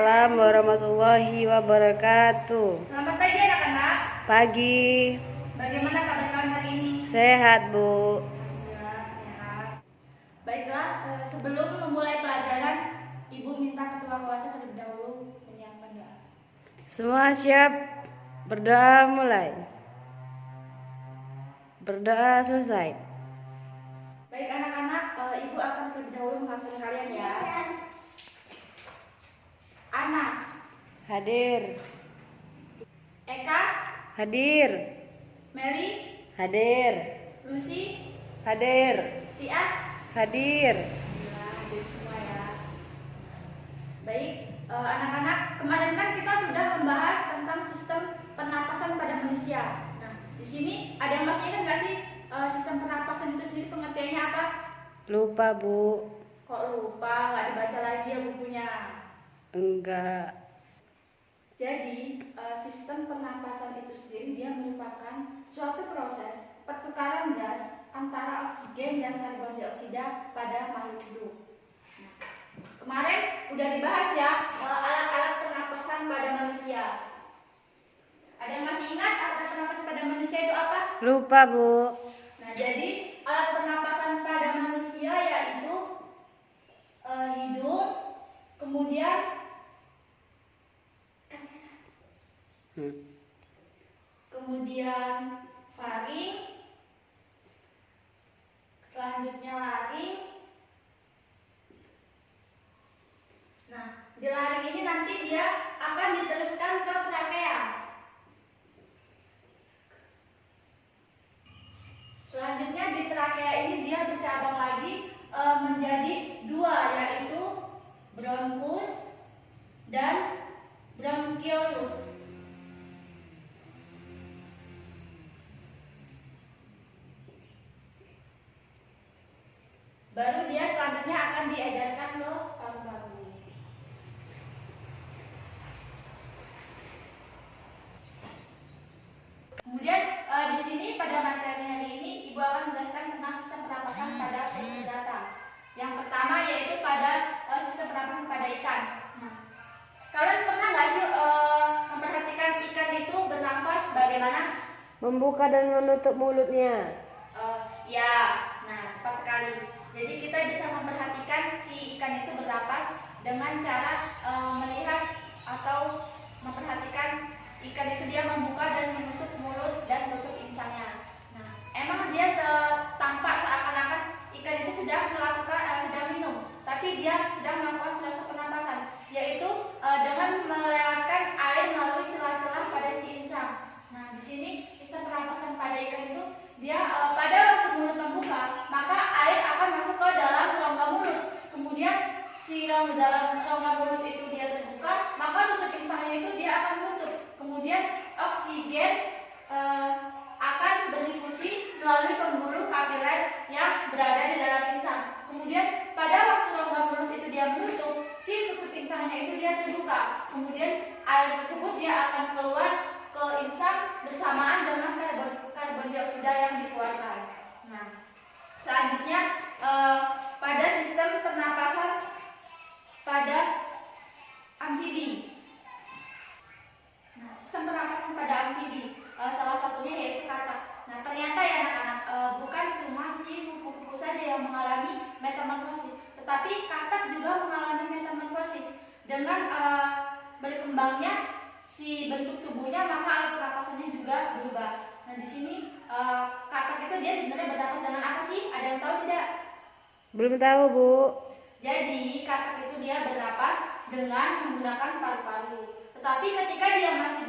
Waalaikumsalam warahmatullahi wabarakatuh. Selamat pagi anak-anak. Pagi. Bagaimana kabar kalian hari ini? Sehat, Bu. Ya, sehat. Baiklah, sebelum memulai pelajaran, Ibu minta ketua kelasnya terlebih dahulu menyiapkan doa. Semua siap? Berdoa mulai. Berdoa selesai. Baik anak-anak, Ibu akan terlebih dahulu mengabsen kalian ya. Anak. Hadir. Eka. Hadir. Mary. Hadir. Lucy. Hadir. Tia. Hadir. Ya, hadir semua ya. Baik, anak-anak, kemarin kan kita sudah membahas tentang sistem pernapasan pada manusia. Nah, di sini ada yang masih ingat nggak sih sistem pernapasan itu sendiri pengertiannya apa? Lupa, Bu. Kok lupa? Nggak dibaca lagi ya bukunya? Enggak. Jadi, sistem pernapasan itu sendiri dia merupakan suatu proses pertukaran gas antara oksigen dan karbon dioksida pada makhluk hidup. Nah, kemarin udah dibahas ya alat-alat pernapasan pada manusia. Ada yang masih ingat alat pernapasan pada manusia itu apa? Lupa, Bu. Nah, jadi alat pernapasan pada manusia yaitu hidung, kemudian faring, selanjutnya laring. Nah, di laring ini nanti dia akan diteruskan ke trakea. Selanjutnya di trakea ini dia bercabang lagi menjadi dua, yaitu bronkus dan bronkiolus. Baru dia selanjutnya akan diedarkan ke paru-paru. Kemudian di sini pada materi hari ini Ibu akan menjelaskan tentang sistem pernapasan pada biodata. Yang pertama yaitu pada sistem pernapasan pada ikan. Nah, kalian pernah nggak sih memperhatikan ikan itu bernafas bagaimana? Membuka dan menutup mulutnya. Ya, nah tepat sekali. Jadi kita bisa memperhatikan si ikan itu bernapas dengan cara melihat atau memperhatikan ikan itu dia membuka dan menutup mulut dan tutup insangnya. Nah, emang dia tampak seakan-akan ikan itu sedang sedang minum, tapi dia sedang melakukan proses pernapasan, yaitu dengan melewatkan air melalui celah-celah pada si insang. Nah, di sini sistem pernapasan pada ikan itu dia pada waktu mulut membuka, maka air akan masuk ke dalam rongga mulut. Kemudian si dalam rongga mulut itu dia terbuka, maka tutup insangnya itu dia akan menutup. Kemudian oksigen akan berdifusi melalui pembuluh kapiler yang berada di dalam insang. Kemudian pada waktu rongga mulut itu dia menutup, si tutup insangnya itu dia terbuka. Kemudian air tersebut dia akan keluar ke insang bersamaan dengan karbon dioksida yang dikeluarkan. Nah, selanjutnya pada sistem pernapasan pada amfibi. Nah, sistem pernapasan pada amfibi salah satunya yaitu katak. Nah, ternyata ya anak-anak bukan cuma si kupu-kupu saja yang mengalami metamorfosis, tetapi katak juga mengalami metamorfosis. Dengan berkembangnya si bentuk tubuhnya, maka alat pernapasannya juga berubah. Nah, di sini katak itu dia sebenarnya bernapas dengan apa sih? Ada yang tahu tidak? Belum tahu, Bu. Jadi katak itu dia bernapas dengan menggunakan paru-paru. Tetapi ketika dia masih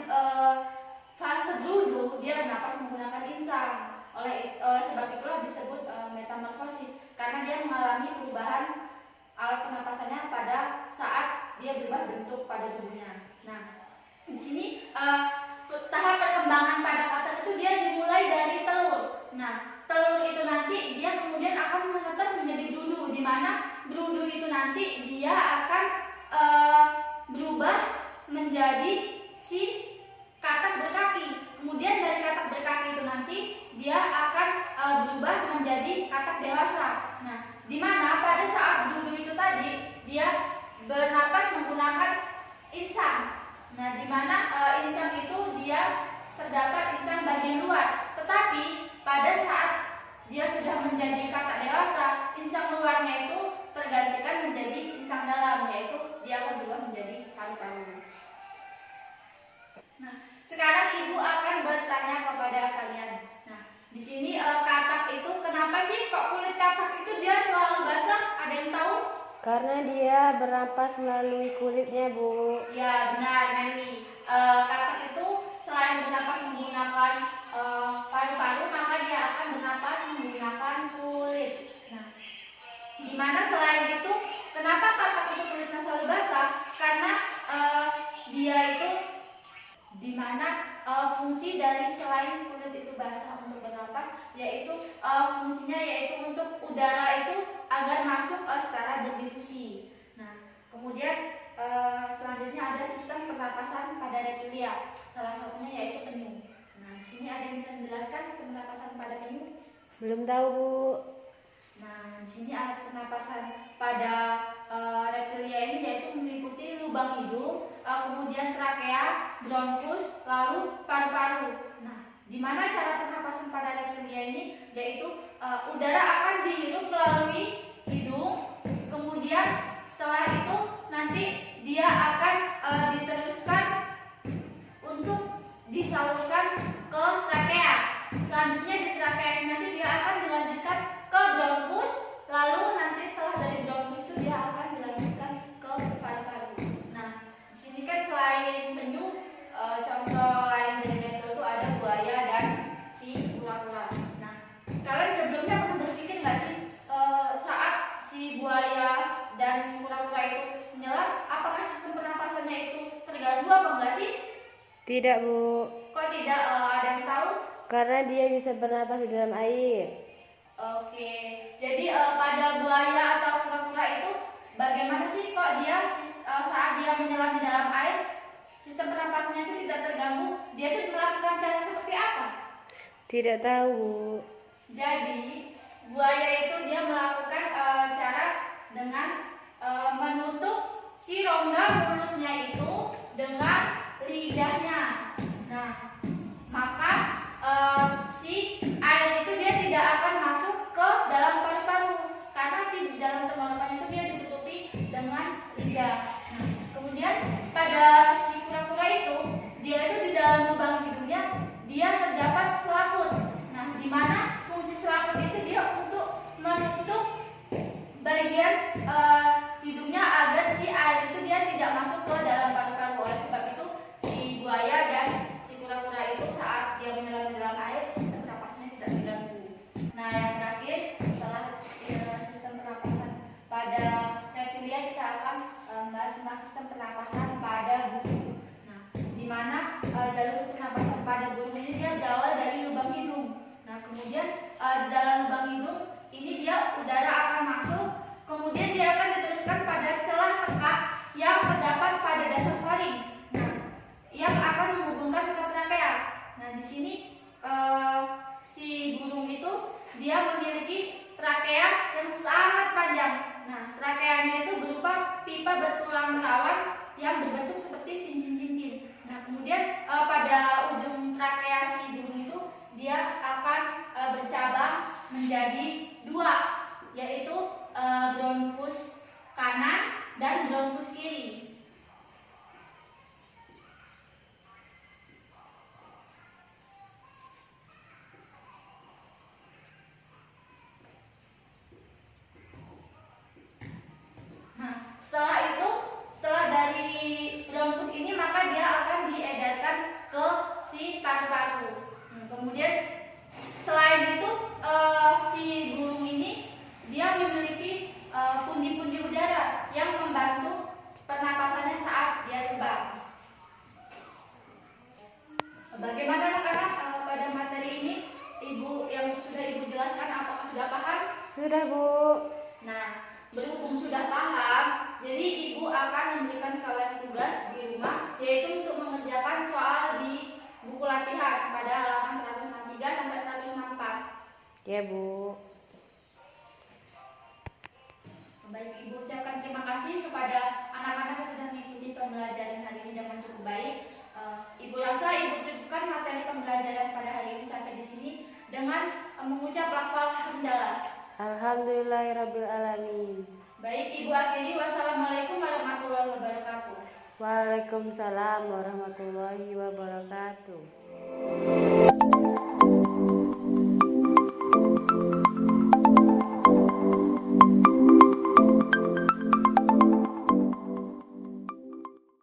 fase bludu, dia bernapas menggunakan insang. Oleh sebab itulah disebut metamorfosis, karena dia mengalami perubahan alat pernapasannya pada saat dia berubah bentuk pada tubuhnya. Nah, di sini tahap perkembangan pada katak itu dia dimulai dari telur. Nah, telur itu nanti dia kemudian akan menetas menjadi berudu, di mana berudu itu nanti dia akan berubah menjadi si katak berkaki. Kemudian dari katak berkaki itu nanti dia akan berubah menjadi katak dewasa. Nah, di mana pada saat berudu itu tadi dia bernapas menggunakan Karena dia bernapas melalui kulitnya, Bu. Ya, benar, Nelly. Katak itu selain bernapas menggunakan paru-paru, maka dia akan bernapas menggunakan kulit. Nah, di mana selain itu, kenapa katak itu kulitnya selalu basah? Karena dia itu di mana fungsi dari selain kulit itu basah untuk bernapas, yaitu fungsinya yaitu untuk udara itu agar masuk secara berdifusi. Nah, kemudian selanjutnya ada sistem pernapasan pada reptilia, salah satunya yaitu penyu. Nah, di sini ada yang bisa menjelaskan sistem pernapasan pada penyu? Belum tahu, Bu. Nah, di sini ada pernapasan pada reptilia ini yaitu meliputi lubang hidung, kemudian trakea, bronkus, lalu paru-paru. Nah, di mana cara pernapasan pada reptilia ini yaitu udara akan dihirup melalui hidung, kemudian setelah itu nanti dia akan diteruskan untuk disalurkan ke trakea. Selanjutnya di trakea ini nanti dia akan dilanjutkan ke bronkus, lalu nanti setelah dari bronkus itu dia akan dilanjutkan ke paru-paru. Nah, di sini kan selain penyu, contoh lain dari reptil itu ada buaya dan si kura-kura. Nah, kalian sebelumnya pernah berpikir nggak sih saat si buaya dan kura-kura itu menyelam, apakah sistem pernapasannya itu terganggu apa enggak sih? Tidak, Bu. Kok tidak? Ada yang tahu? Karena dia bisa bernapas di dalam air. Oke, jadi pada buaya atau kura-kura itu bagaimana sih kok dia saat dia menyelam di dalam air sistem pernapasannya itu tidak terganggu? Dia itu melakukan cara seperti apa? Tidak tahu, Bu. Jadi buaya itu dia melakukan cara dengan menutup si rongga mulutnya itu dengan lidahnya. Nah, maka si air itu dia tidak akan masuk ke dalam paru-paru karena si dalam tenggorokan itu dia ditutupi dengan lidah. Nah, kemudian pada si kura-kura itu dia itu di dalam lubang hidungnya dia terdapat selaput. Nah, di mana fungsi selaput itu dia untuk menutup bagian hidungnya agar si air itu dia tidak masuk ke dalam paru-paru. Oleh sebab itu si buaya dan si kura-kura itu saat dia menyelam di dalam air sistem pernapasannya tidak terganggu. Nah, yang terakhir setelah sistem pernapasan pada reptilia kita akan membahas tentang sistem pernapasan pada burung. Nah, di mana jalur pernapasan pada burung ini dia berawal dari lubang hidung. Nah, kemudian di dalam lubang hidung ini dia udara akan masuk, kemudian dia akan diteruskan pada celah tekak yang terdapat pada dasar faring. Nah, yang akan menghubungkan ke trakea. Nah, di sini si burung itu dia memiliki trakea yang sangat panjang. Nah, trakeanya itu berupa pipa bertulang rawan yang berbentuk seperti cincin-cincin. Nah, kemudian pada ujung trakea si burung itu dia akan bercabang menjadi dua, yaitu bronkus kanan dan bronkus kiri. Nah, setelah dari bronkus ini maka dia akan diedarkan ke si paru-paru. Kemudian selain itu si burung ini dia memiliki pundi-pundi udara yang membantu pernapasannya saat dia terbang. Bagaimana anak-anak pada materi ini ibu yang sudah ibu jelaskan, apakah sudah paham? Sudah, Bu. Nah, berhubung sudah paham, jadi ibu akan memberikan kalian tugas di rumah, yaitu untuk mengerjakan soal di buku latihan pada halaman 163 sampai 164. Ya, Bu. Baik, ibu ucapkan terima kasih kepada anak-anak yang sudah mengikuti pembelajaran hari ini dengan cukup baik. Ibu rasa ibu cukupkan materi pembelajaran pada hari ini sampai di sini dengan mengucap lafal hamdalah. Alhamdulillahirabbil alamin. Baik, ibu akhiri. Wassalamualaikum warahmatullahi wabarakatuh. Waalaikumsalam warahmatullahi wabarakatuh.